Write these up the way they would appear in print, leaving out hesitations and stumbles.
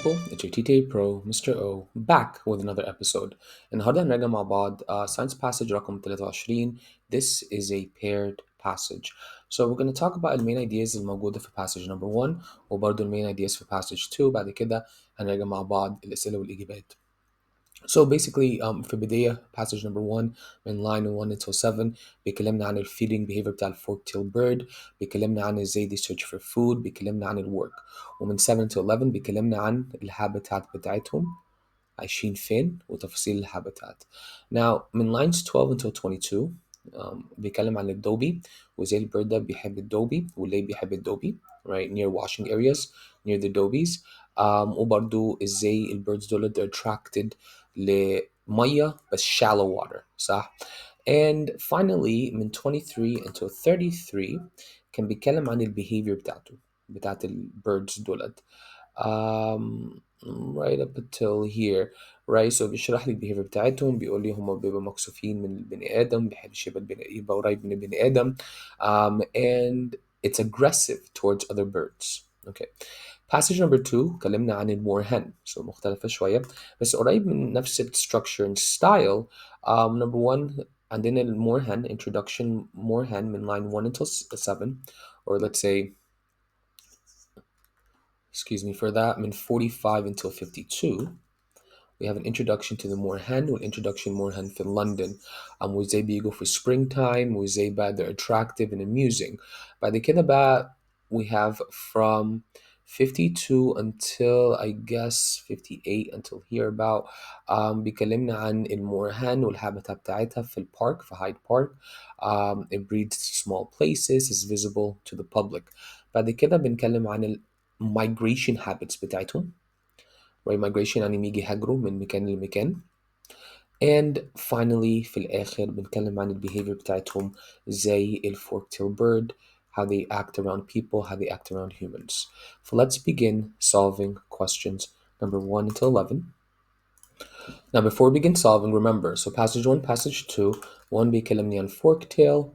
people, it's your TTA Pro Mr. O back with another episode. النهارده هنراجع مع بعض science passage رقم 23. This is a paired passage. So we're going to talk about the main ideas الموجودة في passage number 1 وبرضه main ideas في passage 2. بعد كده هنراجع مع بعض الأسئلة والإجابات. So basically في بداية passage number 1 من line 1 until 7 بيكلمنا عن ال feeding behavior بتاع ال fork-tailed bird، بيكلمنا عن ازاي they search for food، بيكلمنا عن ال work، ومن 7 to 11 بيكلمنا عن الهابيتات بتاعتهم عايشين فين وتفاصيل الهابيتات. Now من lines 12 until 22 بيتكلم عن الدوبي وازاي البرد ده بيحب الدوبي وليه بيحب الدوبي right near washing areas near the dobies. وبرضو ازاي البيردز دول they're attracted لمية بس shallow water صح. And finally من 23 until 33 كان بيتكلم عن البيهيفير بتاعت البيردز دولت. right up until here right. so بيشرح لي البيهيفير بتاعتهم، بيقول لي هما بيبقوا مكسوفين من البني آدم، بيحبش يبقى قريب من البني آدم and it's aggressive towards other birds. okay. passage number 2 اتكلمنا عن المورهن so مختلفة شوية بس قريب من نفس ال structure and style. number 1 عندنا المورهن introduction مورهن من line 1 until 7 or let's say excuse me for that من 45 until 52. we have an introduction to the Moorhen والintroduction Moorhen في London وازاي بيجوا في springtime وازاي بقى they're attractive and amusing. بعد كده بقى we have from 52 until I guess 58 until here about بيكلمنا عن المورهن والهابيتات بتاعتها في البارك في هايد بارك. it breeds small places is visible to the public. بعد كده بنتكلم عن ال migration habits بتاعتهم right. migration يعني يجي يهاجروا من مكان لمكان. and finally في الآخر بنتكلم عن ال behavior بتاعتهم زي ال fork-tailed bird, how they act around people, how they act around humans. So let's begin solving questions number 1 until 11. Now before we begin solving, remember, so passage 1, passage 2, 1 بيكلمني عن fork-tail,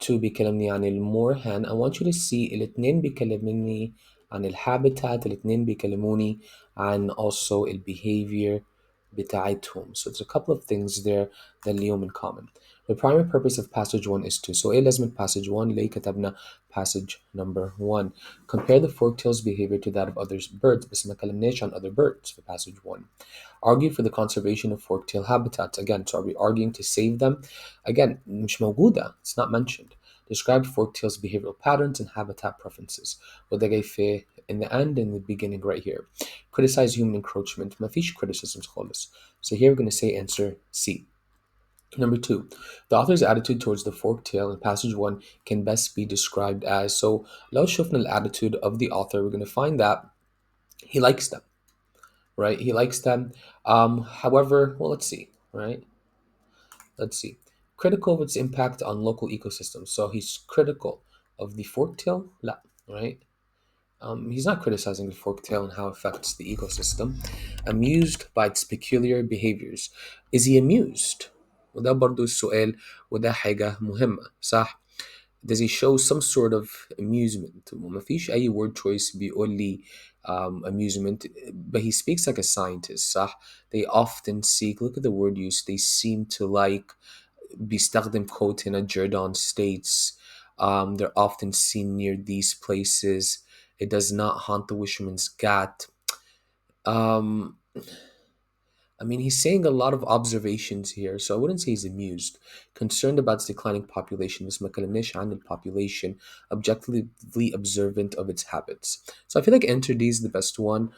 2 بيكلمني عن المورهن. I want you to see الاتنين بيكلمني عن الهابيتات، الاتنين بيكلموني عن also الbehavior بتاعتهم. So there's a couple of things there that ليهم in common. The primary purpose of passage 1 is to. So ايه لازمة passage 1؟ ليه كتبنا passage number 1. Compare the fork-tail's behavior to that of other birds بس ما كلمناش عن other birds في passage 1. Argue for the conservation of fork-tail habitats. Again, so are we arguing to save them? Again, مش موجودة. It's not mentioned. Describe fork-tail's behavioral patterns and habitat preferences. وده جاي في in the end and the beginning right here. Criticize human encroachment. ما فيش criticisms خالص. So here we're going to say answer C. Number 2, the author's attitude towards the fork-tail in passage 1 can best be described as. So لو شفنا attitude of the author, we're going to find that he likes them. Right? He likes them. However, well, let's see, right? Let's see. Critical of its impact on local ecosystems. So he's critical of the forktail, لا, right? He's not criticizing the forktail and how it affects the ecosystem. Amused by its peculiar behaviors. Is he amused? وده برضو السؤال وده حاجة مهمة صح؟ Does he show some sort of amusement؟ وما فيش أي word choice بيقول لي amusement, but he speaks like a scientist صح؟ They often seek, look at the word use, they seem to like بيستخدم quote هنا Jordan states they're often seen near these places. It does not haunt the fisherman's gat. Um, I mean, he's saying a lot of observations here, so I wouldn't say he's amused. Concerned about its declining population, بس ما كلمناش عن population, objectively observant of its habits. So I feel like enter D is the best one.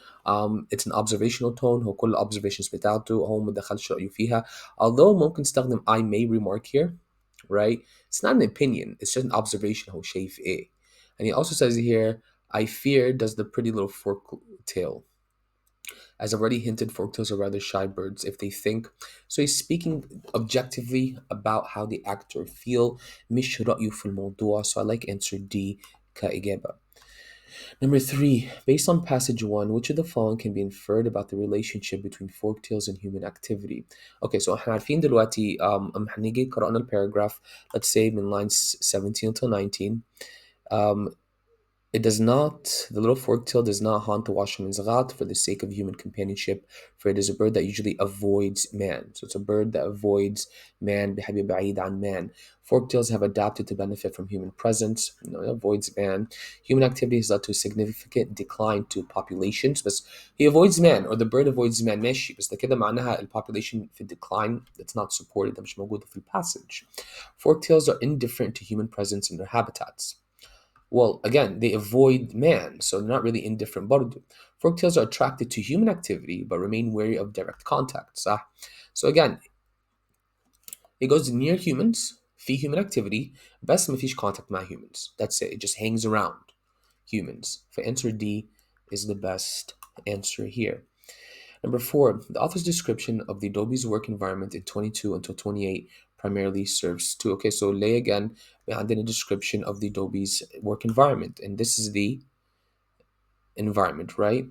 It's an observational tone. هو كل observations بتاعته هو ما دخلش رأيه فيها. Although ممكن استخدم I may remark here, right? It's not an opinion. It's just an observation. هو شايف إيه. And he also says here, I fear does the pretty little fork tail. As I've already hinted, forktails are rather shy birds if they think. So he's speaking objectively about how the actor feel. مش رأيه في الموضوع. So I like answer D كإجابة. Number 3, based on passage 1, which of the following can be inferred about the relationship between forktails and human activity? Okay, so احنا عارفين دلوقتي هنيجي قرأنا الباراجراف, let's say من lines 17 to 19. It does not, the little fork-tail does not haunt the washerman's ghat for the sake of human companionship, for it is a bird that usually avoids man. So it's a bird that avoids man, بيحب بعيد عن man. Fork-tails have adapted to benefit from human presence, it avoids man. Human activity has led to a significant decline to populations, but he avoids man, or the bird avoids man ماشي، بس ده كده معناها الpopulation في decline, that's not supported، ده مش موجود في الpassage. Fork-tails are indifferent to human presence in their habitats. Well, again, they avoid man, so they're not really indifferent برضه. Forktails are attracted to human activity but remain wary of direct contact. صح? So again, it goes near humans, في human activity, بس ما فيش contact مع humans. That's it. It just hangs around humans. For answer D is the best answer here. Number four, the author's description of the Adobe's work environment in 22 until 28 primarily serves to. Okay, so lay again and then a description of the Adobe's work environment. And this is the environment, right?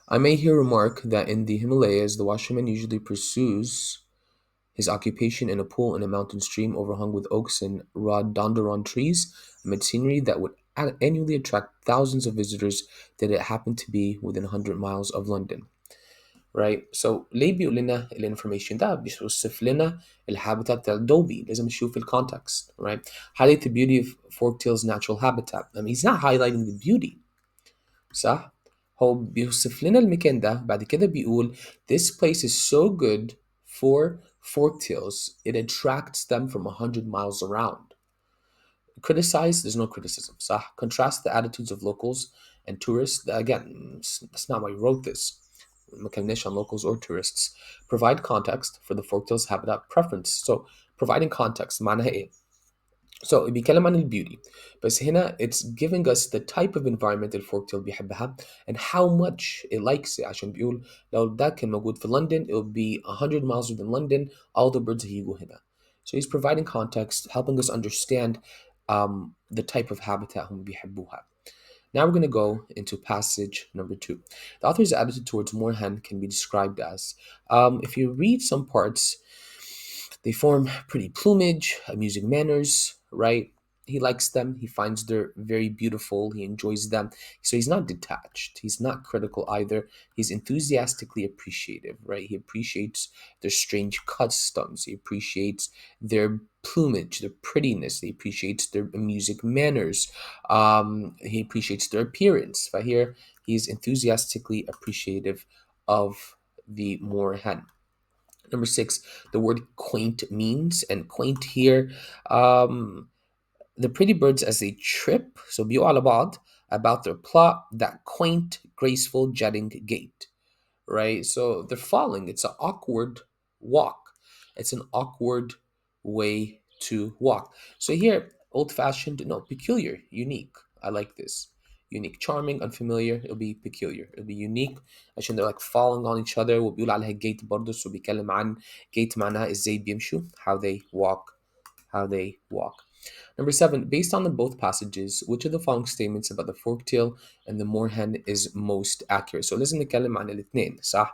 I may here remark that in the Himalayas, the washerman usually pursues his occupation in a pool in a mountain stream overhung with oaks and rhododendron trees, amid scenery that would annually attract thousands of visitors did it happen to be within 100 miles of London. Right? So ليه بيقول لنا الانفورميشن ده بيوصف لنا الهابيتات بتاع الدوبي لازم نشوف الكونتكست right highlight the beauty of forktail's natural habitat. I mean he's not highlighting the beauty صح هو بيوصف لنا المكان ده بعد كده بيقول this place is so good for forktails it attracts them from 100 miles around. Criticize, there's no criticism. صح? Contrast the attitudes of locals and tourists. Again, that's not why you wrote this. ما كلمناش on locals or tourists. Provide context for the folktale's habitat preference. So, providing context معناها إيه؟ So, بيتكلم عن البيوتي. بس هنا it's giving us the type of environment الفولكتيل بيحبها and how much it likes it. عشان بيقول لو ده كان موجود في London, it would be 100 miles within London, all the birds هيجوا هنا. So he's providing context, helping us understand the type of habitat هم بيحبوها. Now we're going to go into passage number 2. The author's attitude towards moorhen can be described as, if you read some parts, they form pretty plumage, amusing manners, right? He likes them. He finds they're very beautiful. He enjoys them. So he's not detached. He's not critical either. He's enthusiastically appreciative, right? He appreciates their strange customs. He appreciates their plumage, their prettiness. He appreciates their amusing manners. He appreciates their appearance. But here, he's enthusiastically appreciative of the moorhen. Number 6, the word quaint means, and quaint here, the pretty birds as they trip, so بيقعوا على بعض, about their plot, that quaint, graceful, jetting gait, right? So they're falling. It's an awkward walk. It's an awkward way to walk. So here, old-fashioned, no, peculiar, unique. I like this. Unique, charming, unfamiliar. It'll be peculiar. It'll be unique. عشان they're like falling on each other. وبيقول عليها gait برضه. So بيتكلم عن gait معناها ازاي بيمشوا. How they walk. How they walk. Number 7, based on the both passages, which of the following statements about the forktail and the moorhen is most accurate? So لازم نتكلم عن الاثنين صح؟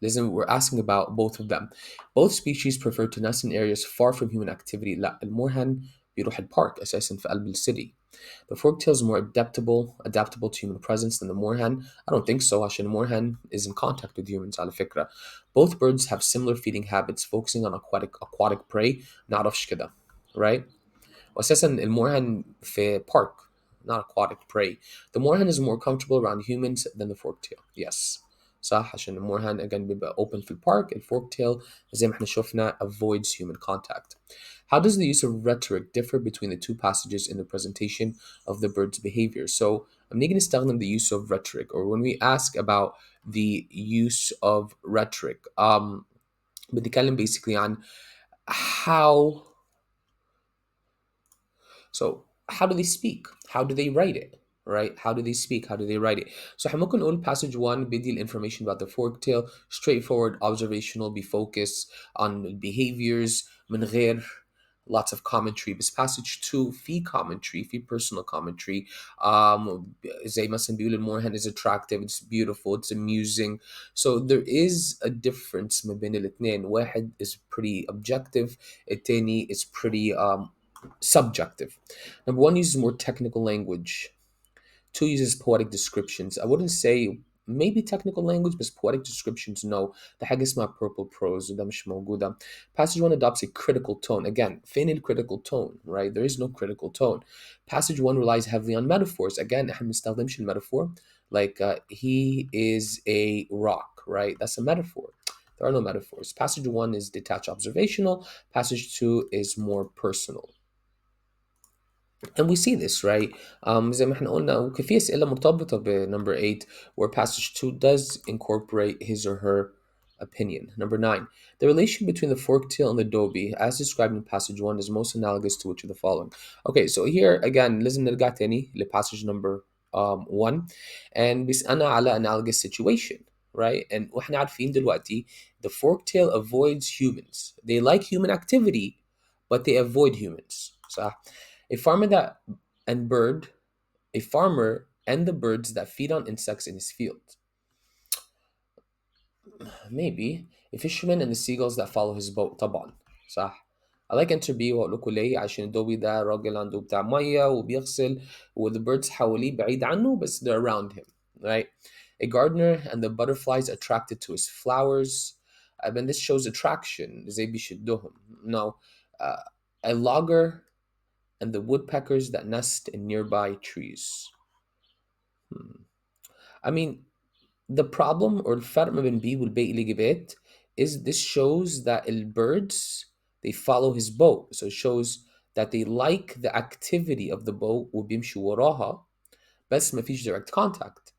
Listen, we're asking about both of them. Both species prefer to nest in areas far from human activity. لا المورهن بيروح البارك أساسا في قلب الcity. The forktail is more adaptable to human presence than the moorhen. I don't think so عشان المورهن is in contact with humans على فكرة. Both birds have similar feeding habits, focusing on aquatic prey. نعرفش كده, right? وأساسا المورهن في park, not aquatic prey. The moorhen is more comfortable around humans than the forktail. Yes. صح عشان المورهن again بيبقى open في البارك. الفوركتيل زي ما احنا شفنا avoids human contact. How does the use of rhetoric differ between the two passages in the presentation of the bird's behavior? So لما نيجي نستخدم the use of rhetoric, or when we ask about the use of rhetoric, بنتكلم basically عن how, so how do they speak? How do they write it? Right? How do they speak? How do they write it? So احنا ممكن نقول passage 1 بيدي information about the forktail, straightforward, observational, be focused on behaviors من غير lots of commentary. But passage 2 في commentary, في personal commentary. زي مثلا بيقول المورهن is attractive, it's beautiful, it's amusing. So there is a difference ما بين الاثنين. واحد is pretty objective, التاني is pretty subjective. Number one uses more technical language. Two uses poetic descriptions. I wouldn't say maybe technical language, but poetic descriptions, no. The حاجة اسمها purple prose وده مش موجودة. Passage 1 adopts a critical tone. Again, فين critical tone, right? There is no critical tone. Passage 1 relies heavily on metaphors. Again, احنا بنستخدمش المetaphor. Like, he is a rock, right? That's a metaphor. There are no metaphors. Passage 1 is detached observational. Passage 2 is more personal. And we see this, right? زي ما احنا قلنا وكان في أسئلة مرتبطة number 8 where passage 2 does incorporate his or her opinion. Number 9, the relation between the forktail and the dobie as described in passage 1 is most analogous to which of the following. Okay, so here again لازم نرجع تاني لpassage number 1 and بيسألنا على analogous situation, right? And واحنا عارفين دلوقتي the forktail avoids humans. They like human activity, but they avoid humans. صح؟ A farmer that and bird, a farmer and the birds that feed on insects in his field. Maybe a fisherman and the seagulls that follow his boat. طبعا صح. I like answer B وهقول لكم ليه عشان الدوبي ده راجل عنده بتاع ميه وبيغسل و the birds حواليه بعيد عنه بس they're around him, right? A gardener and the butterflies attracted to his flowers. And this shows attraction زي بيشدهم. No. Uh, a logger and the woodpeckers that nest in nearby trees. I mean, the problem or الفرق ما بين B والباقي الإجابات is this shows that the birds they follow his boat. So it shows that they like the activity of the boat وبيمشوا وراها بس ما فيش direct contact.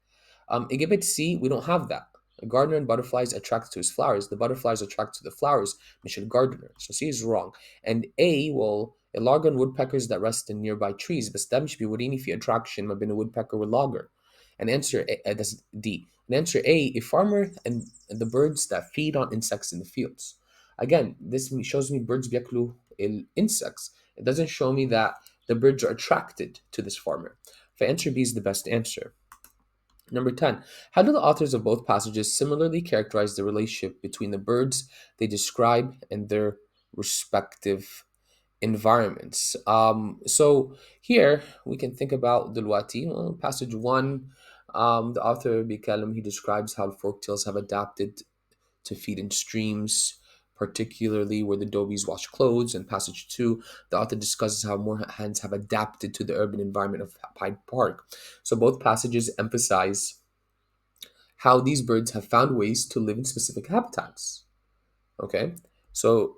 Exhibit C, we don't have that. A gardener and butterflies attract to his flowers. The butterflies attract to the flowers, مش الgardener. So C is wrong. And A, well, a logger and woodpeckers that rest in nearby trees. بس ده مش بيوريني في attraction ما بين a woodpecker والlogger. And answer A, that's D. And answer A, a farmer and the birds that feed on insects in the fields. Again, this shows me birds بياكلوا insects. It doesn't show me that the birds are attracted to this farmer. So answer B is the best answer. Number 10, how do the authors of both passages similarly characterize the relationship between the birds they describe and their respective environments? So here we can think about دلوقتي, well, passage 1, the author بيتكلم, he describes how forktails have adapted to feed in streams, particularly where the dobies wash clothes. In passage 2, the author discusses how moorhens have adapted to the urban environment of Hyde Park. So both passages emphasize how these birds have found ways to live in specific habitats. Okay, so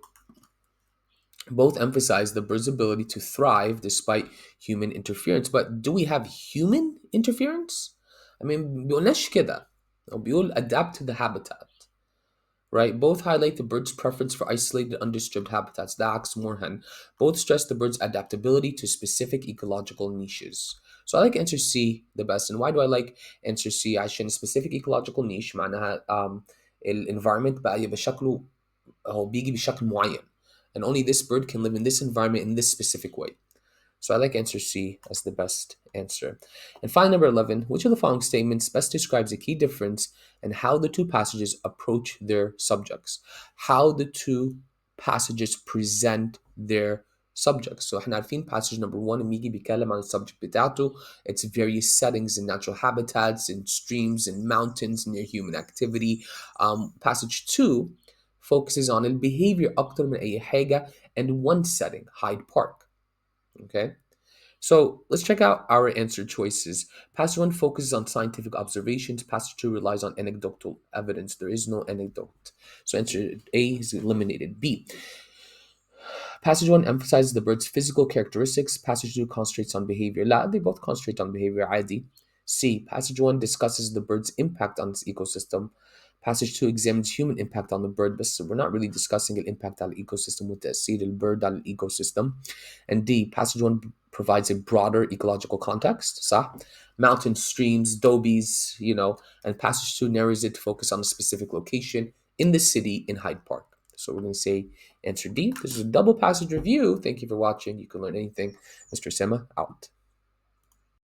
both emphasize the bird's ability to thrive despite human interference. But do we have human interference? I mean, بيقولناش كده. بيقول adapt to the habitat. Right? Both highlight the bird's preference for isolated, undisturbed habitats, the عكس moorhen. Both stress the bird's adaptability to specific ecological niches. So I like answer C the best. And why do I like answer C? عشان specific ecological niche معناها الانvironment بقى يبقى شكله هو بيجي بشكل معين. And only this bird can live in this environment in this specific way. So I like answer C as the best answer. And finally, number 11, which of the following statements best describes the key difference and how the two passages approach their subjects? How the two passages present their subjects. So احنا عارفين passage number 1 بيجي بيتكلم عن السبجect بتاعته. It's various settings in natural habitats, in streams, in mountains, near human activity. Passage 2 focuses on the behavior أكتر من أي حاجة and one setting, Hyde Park. Okay, so let's check out our answer choices. Passage 1 focuses on scientific observations. Passage 2 relies on anecdotal evidence. There is no anecdote. So answer A is eliminated. B. Passage 1 emphasizes the bird's physical characteristics. Passage 2 concentrates on behavior. لا, they both concentrate on behavior عادي. C. Passage 1 discusses the bird's impact on its ecosystem. Passage 2 examines human impact on the bird, but we're not really discussing the impact on the ecosystem with the seed bird on the ecosystem. And D, passage 1 provides a broader ecological context, صح? Mountains, streams, dobies, and passage 2 narrows it to focus on a specific location in the city in Hyde Park. So we're going to say answer D. This is a double passage review. Thank you for watching. You can learn anything. Mr. Sema out.